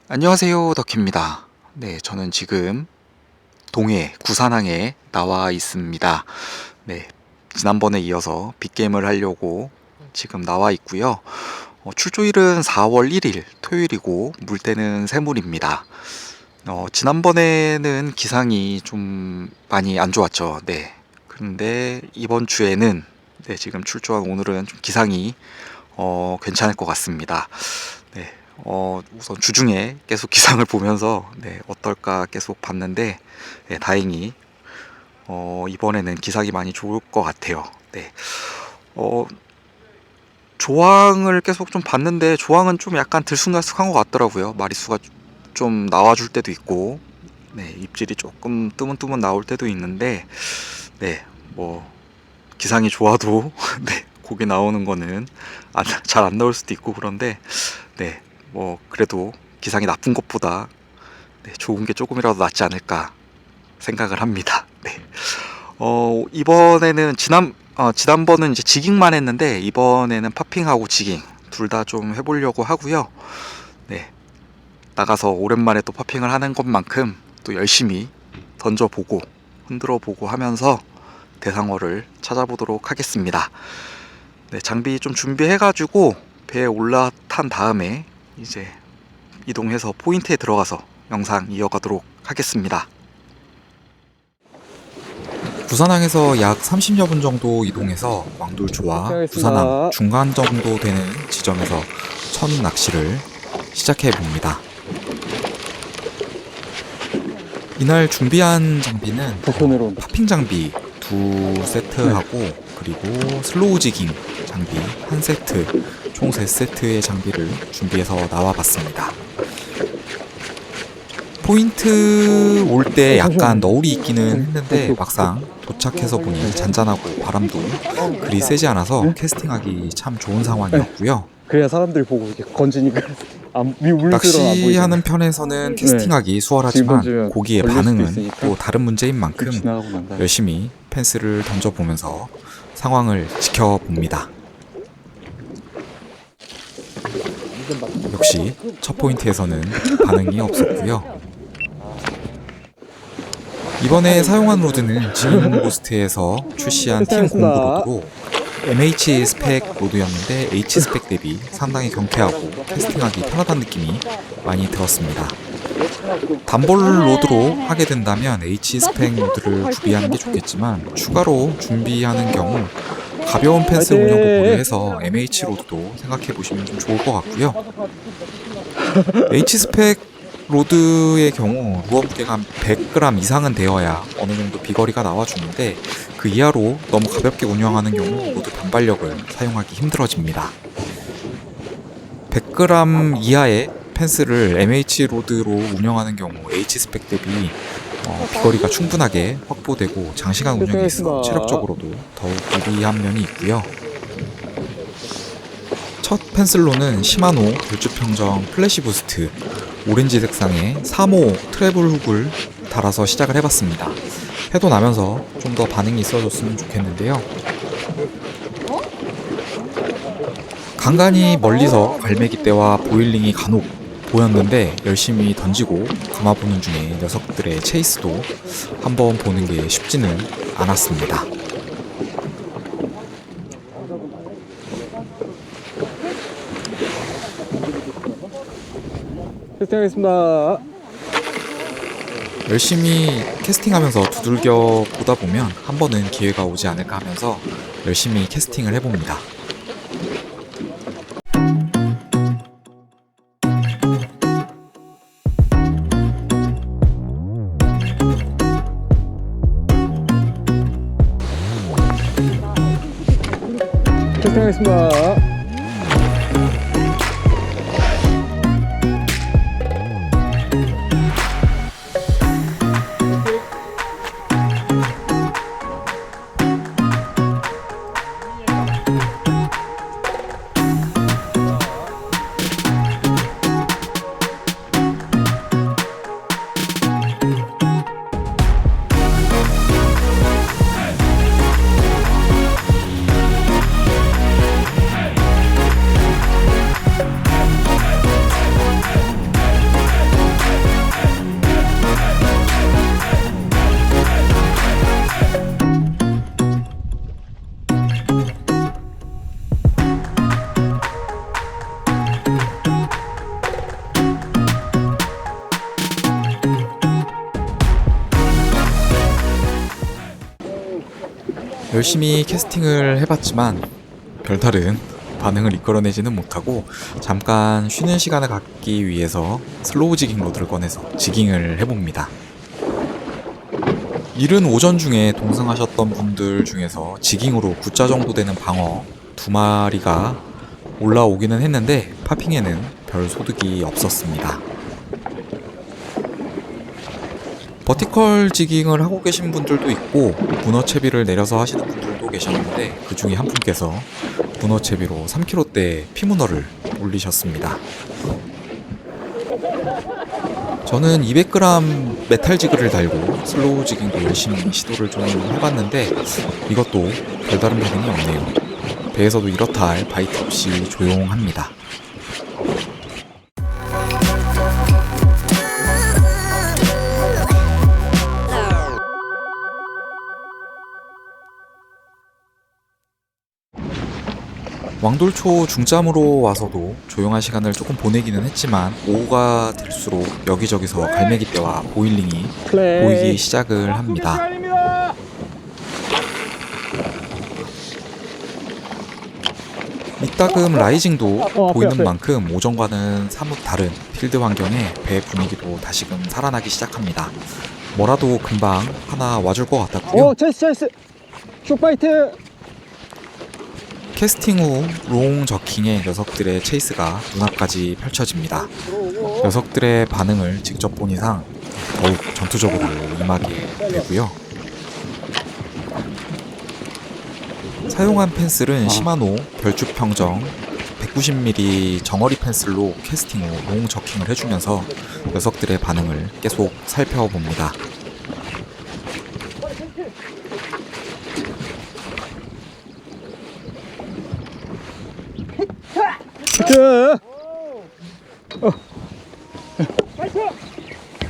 안녕하세요, 덕희입니다. 네, 저는 지금 동해 구산항에 나와 있습니다. 네, 지난번에 이어서 빅게임을 하려고 지금 나와 있고요. 출조일은 4월 1일 토요일이고 물때는 새물입니다. 지난번에는 기상이 좀 많이 안 좋았죠. 네. 그런데 이번 주에는 네, 지금 출조한 오늘은 좀 기상이 괜찮을 것 같습니다. 네. 우선 주중에 계속 기상을 보면서 네, 어떨까 계속 봤는데 네, 다행히 이번에는 기상이 많이 좋을 것 같아요. 네. 조항을 계속 좀 봤는데 조항은 좀 약간 들쑥날쑥한 것 같더라고요. 마리수가 좀 나와줄 때도 있고 네, 입질이 조금 뜨문뜨문 나올 때도 있는데 네, 뭐 기상이 좋아도 네, 고기 나오는 거는 잘 안 나올 수도 있고 그런데 네, 뭐 그래도 기상이 나쁜 것보다 네, 좋은 게 조금이라도 낫지 않을까 생각을 합니다. 네. 이번에는 지난번은 이제 지깅만 했는데 이번에는 파핑하고 지깅 둘 다 좀 해보려고 하고요. 네. 나가서 오랜만에 또 파핑을 하는 것만큼 또 열심히 던져보고 흔들어보고 하면서 대상어를 찾아보도록 하겠습니다. 네, 장비 좀 준비해가지고 배에 올라탄 다음에 이제 이동해서 포인트에 들어가서 영상 이어가도록 하겠습니다. 부산항에서 약 30여 분 정도 이동해서 왕돌초와 부산항 중간 정도 되는 지점에서 첫 낚시를 시작해 봅니다. 이날 준비한 장비는 파핑 장비 2세트하고 그리고 슬로우 지깅 장비 1세트 총 3세트의 장비를 준비해서 나와봤습니다. 포인트 올 때 약간 너울이 있기는 했는데 막상 도착해서 보니 잔잔하고 바람도 그리 세지 않아서 캐스팅하기 참 좋은 상황이었고요. 그래야 사람들 보고 이렇게 건지니까 낚시하는 편에서는 캐스팅하기 수월하지만 고기의 반응은 또 다른 문제인 만큼 열심히 펜스를 던져보면서 상황을 지켜봅니다. 역시 첫 포인트에서는 반응이 없었고요. 이번에 사용한 로드는 지인고스트에서 출시한 팀 공구 로드로 MH 스펙 로드였는데 H 스펙 대비 상당히 경쾌하고 캐스팅하기 편하다는 느낌이 많이 들었습니다. 단볼 로드로 하게 된다면 H 스펙 로드를 구비하는 게 좋겠지만 추가로 준비하는 경우 가벼운 펜스 운영도 고려해서 MH 로드도 생각해 보시면 좀 좋을 것 같고요. H 스펙 로드의 경우 루어 무게가 한 100g 이상은 되어야 어느 정도 비거리가 나와주는데 그 이하로 너무 가볍게 운영하는 경우 로드 단발력을 사용하기 힘들어집니다. 100g 이하의 펜스를 MH 로드로 운영하는 경우 H 스펙 대비 비거리가 충분하게 확보되고 장시간 운영에 있어 체력적으로도 더욱 유리한 면이 있고요. 첫 펜슬로는 시마노 돌주평정 플래시 부스트 오렌지 색상의 3호 트래블 훅을 달아서 시작을 해봤습니다. 해도 나면서 좀 더 반응이 있어줬으면 좋겠는데요. 간간히 멀리서 갈매기떼와 보일링이 간혹 보였는데 열심히 던지고 감아보는 중에 녀석들의 체이스도 한번 보는 게 쉽지는 않았습니다. 캐스팅하겠습니다. 열심히 캐스팅하면서 두들겨 보다 보면 한 번은 기회가 오지 않을까 하면서 열심히 캐스팅을 해봅니다. 캐스팅하겠습니다. 열심히 캐스팅을 해봤지만 별다른 반응을 이끌어내지는 못하고 잠깐 쉬는 시간을 갖기 위해서 슬로우 지깅 로드를 꺼내서 지깅을 해봅니다. 이른 오전 중에 동승하셨던 분들 중에서 지깅으로 9자 정도 되는 방어 2마리가 올라오기는 했는데 파핑에는 별 소득이 없었습니다. 버티컬 지깅을 하고 계신 분들도 있고 문어채비를 내려서 하시는 분들도 계셨는데 그 중에 한 분께서 문어채비로 3kg대 피문어를 올리셨습니다. 저는 200g 메탈 지그를 달고 슬로우 지깅도 열심히 시도를 좀 해봤는데 이것도 별다른 반응이 없네요. 배에서도 이렇다 할 바이트 없이 조용합니다. 왕돌초 중짬으로 와서도 조용한 시간을 조금 보내기는 했지만 오후가 될수록 여기저기서 갈매기떼와 보일링이 보이기 시작을 합니다. 이따금 라이징도 보이는 만큼 오전과는 사뭇 다른 필드 환경에 배 분위기도 다시금 살아나기 시작합니다. 뭐라도 금방 하나 와줄 것 같았고요. 체스 숏바이트. 캐스팅 후 롱 저킹의 녀석들의 체이스가 눈앞까지 펼쳐집니다. 녀석들의 반응을 직접 본 이상 더욱 전투적으로 임하게 되고요. 사용한 펜슬은 시마노 별축 평정 190mm 정어리 펜슬로 캐스팅 후 롱 저킹을 해주면서 녀석들의 반응을 계속 살펴봅니다.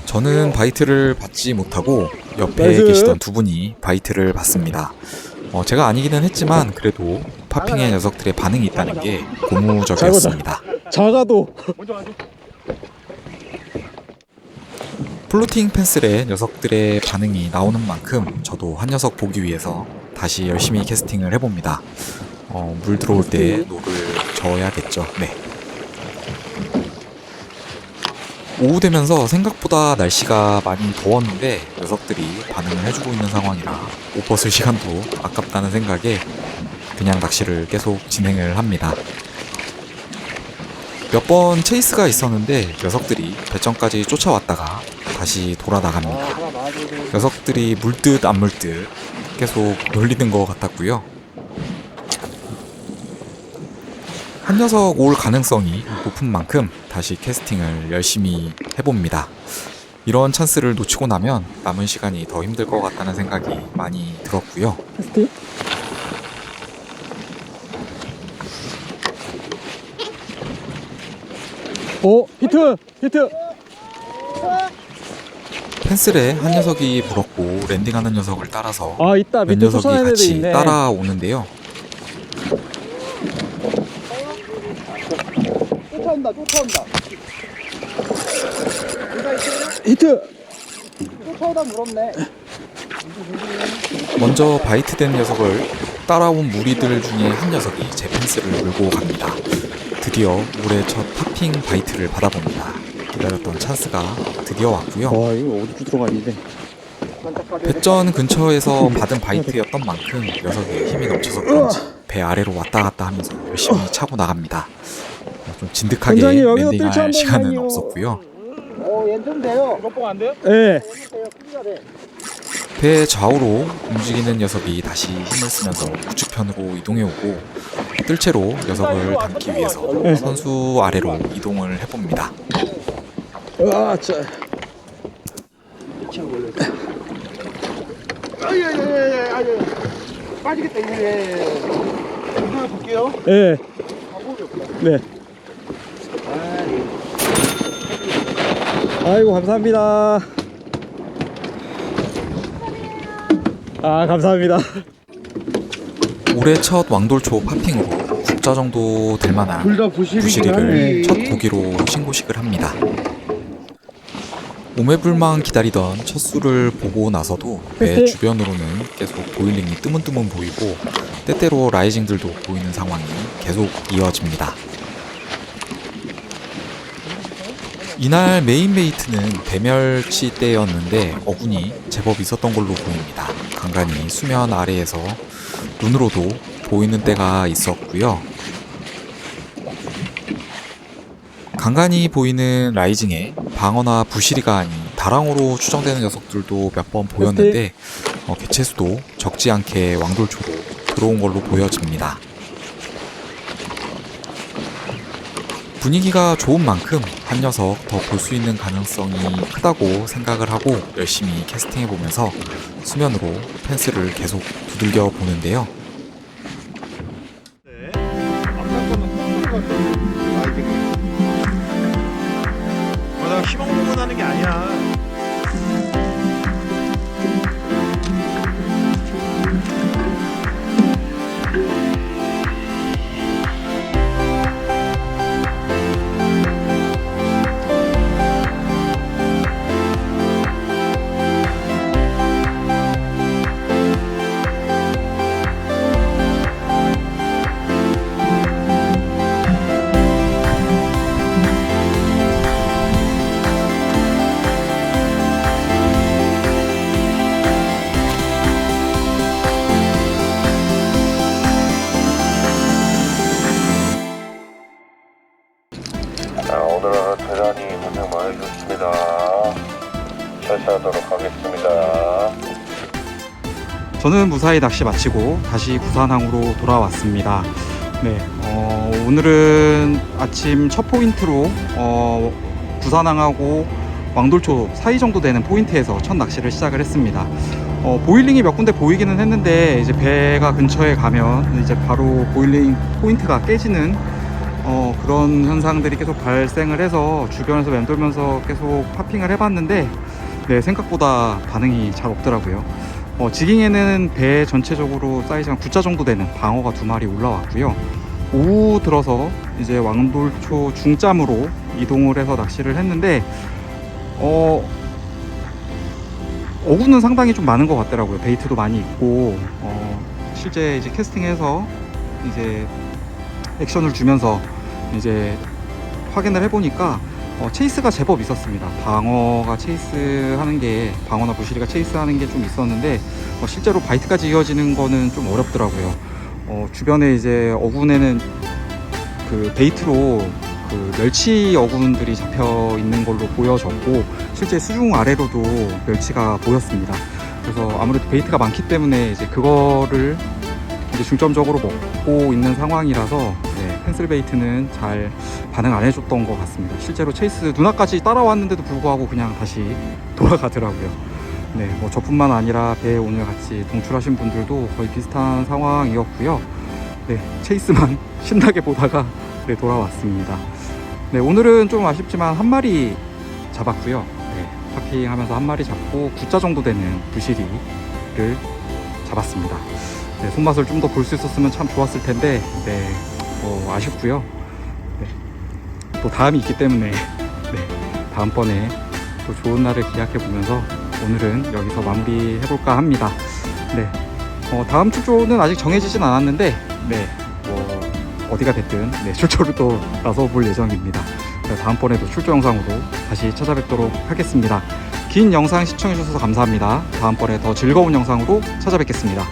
저는 바이트를 받지 못하고 옆에 계시던 두 분이 바이트를 받습니다. 제가 아니기는 했지만 그래도 파핑의 녀석들의 반응이 있다는 게 고무적이었습니다. 작아도. 플로팅 펜슬의 녀석들의 반응이 나오는 만큼 저도 한 녀석 보기 위해서 다시 열심히 캐스팅을 해봅니다. 물 들어올 때 노를 저어야겠죠. 네. 오후 되면서 생각보다 날씨가 많이 더웠는데 녀석들이 반응을 해주고 있는 상황이라 옷 벗을 시간도 아깝다는 생각에 그냥 낚시를 계속 진행을 합니다. 몇 번 체이스가 있었는데 녀석들이 배점까지 쫓아왔다가 다시 돌아 나갑니다. 녀석들이 물듯 안 물듯 계속 놀리는 것 같았고요. 한 녀석 올 가능성이 높은 만큼 다시 캐스팅을 열심히 해봅니다. 이런 찬스를 놓치고 나면 남은 시간이 더 힘들 것 같다는 생각이 많이 들었고요. 캐스팅. 히트. 펜슬에 한 녀석이 물었고 랜딩하는 녀석을 따라서 있다. 몇 밑에 녀석이 쫓아내는 애들 같이 있네. 따라오는데요. 쫓아온다. 히트. 쫓아오다 물었네. 먼저 바이트된 녀석을 따라온 무리들 중에 한 녀석이 제 펜슬을 물고 갑니다. 드디어 올해 첫 파핑 바이트를 받아봅니다. 기다렸던 찬스가 드디어 왔고요. 이거 어디 들어가는데? 배전 근처에서 받은 바이트였던 만큼 녀석의 힘이 넘쳐서 그런지 배 아래로 왔다 갔다 하면서 열심히 차고 나갑니다. 좀 진득하게 원장님, 여기서 뜰채 랜딩할 한번 시간은 하니요. 없었고요. 얘는 좀 돼요. 이거 뽕안 돼요? 예. 큰가 돼. 배 좌우로 움직이는 녀석이 다시 힘을 쓰면서 우측편으로 이동해오고 뜰채로 녀석을 담기 위해서 선수 아래로 이동을 해봅니다. 아유. 빠지겠다. 이거 볼게요. 예. 네. 아이고 감사합니다. 감사합니다. 올해 첫 왕돌초 파핑으로 국자 정도 될 만한 둘 다 부시리를 부실이긴 첫 고기로 신고식을 합니다. 오매불망 기다리던 첫 수를 보고 나서도 배 주변으로는 계속 보일링이 뜨문뜨문 보이고 때때로 라이징들도 보이는 상황이 계속 이어집니다. 이날 메인 베이트는 대멸치 때였는데 어군이 제법 있었던 걸로 보입니다. 간간히 수면 아래에서 눈으로도 보이는 때가 있었고요. 간간히 보이는 라이징에 방어나 부시리가 아닌 다랑어로 추정되는 녀석들도 몇 번 보였는데 개체수도 적지 않게 왕돌초로 들어온 걸로 보여집니다. 분위기가 좋은 만큼 한 녀석 더 볼 수 있는 가능성이 크다고 생각을 하고 열심히 캐스팅해보면서 수면으로 펜스를 계속 두들겨 보는데요. 내가 희망 하는 게 아니야. 오늘은 대단히 고생 많으셨습니다. 철수하도록 하겠습니다. 저는 무사히 낚시 마치고 다시 부산항으로 돌아왔습니다. 네, 오늘은 아침 첫 포인트로 부산항하고 왕돌초 사이 정도 되는 포인트에서 첫 낚시를 시작을 했습니다. 보일링이 몇 군데 보이기는 했는데 이제 배가 근처에 가면 이제 바로 보일링 포인트가 깨지는 그런 현상들이 계속 발생을 해서 주변에서 맴돌면서 계속 파핑을 해봤는데 네, 생각보다 반응이 잘 없더라고요. 지깅에는 배 전체적으로 사이즈가 9자 정도 되는 방어가 2마리 올라왔고요. 오후 들어서 이제 왕돌초 중짬으로 이동을 해서 낚시를 했는데 어구는 상당히 좀 많은 것 같더라고요. 베이트도 많이 있고 실제 이제 캐스팅해서 이제 액션을 주면서 이제 확인을 해보니까 체이스가 제법 있었습니다. 방어가 체이스하는 게 방어나 부시리가 체이스하는 게 좀 있었는데 실제로 바이트까지 이어지는 거는 좀 어렵더라고요. 주변에 이제 어군에는 그 베이트로 그 멸치 어군들이 잡혀 있는 걸로 보여졌고 실제 수중 아래로도 멸치가 보였습니다. 그래서 아무래도 베이트가 많기 때문에 이제 그거를 이제 중점적으로 먹고 있는 상황이라서 네, 펜슬 베이트는 잘 반응 안 해줬던 것 같습니다. 실제로 체이스 누나까지 따라왔는데도 불구하고 그냥 다시 돌아가더라고요. 네, 뭐 저뿐만 아니라 배에 오늘 같이 동출하신 분들도 거의 비슷한 상황이었고요. 네, 체이스만 신나게 보다가 네, 돌아왔습니다. 네, 오늘은 좀 아쉽지만 한 마리 잡았고요. 네, 파핑하면서 한 마리 잡고 9자 정도 되는 부시리를 잡았습니다. 네, 손맛을 좀 더 볼 수 있었으면 참 좋았을 텐데 네, 뭐 아쉽고요. 네, 또 다음이 있기 때문에 네, 다음번에 또 좋은 날을 기약해 보면서 오늘은 여기서 마무리해볼까 합니다. 네, 다음 출조는 아직 정해지진 않았는데 네, 뭐 어디가 됐든 네, 출조를 또 나서볼 예정입니다. 다음번에도 출조 영상으로 다시 찾아뵙도록 하겠습니다. 긴 영상 시청해주셔서 감사합니다. 다음번에 더 즐거운 영상으로 찾아뵙겠습니다.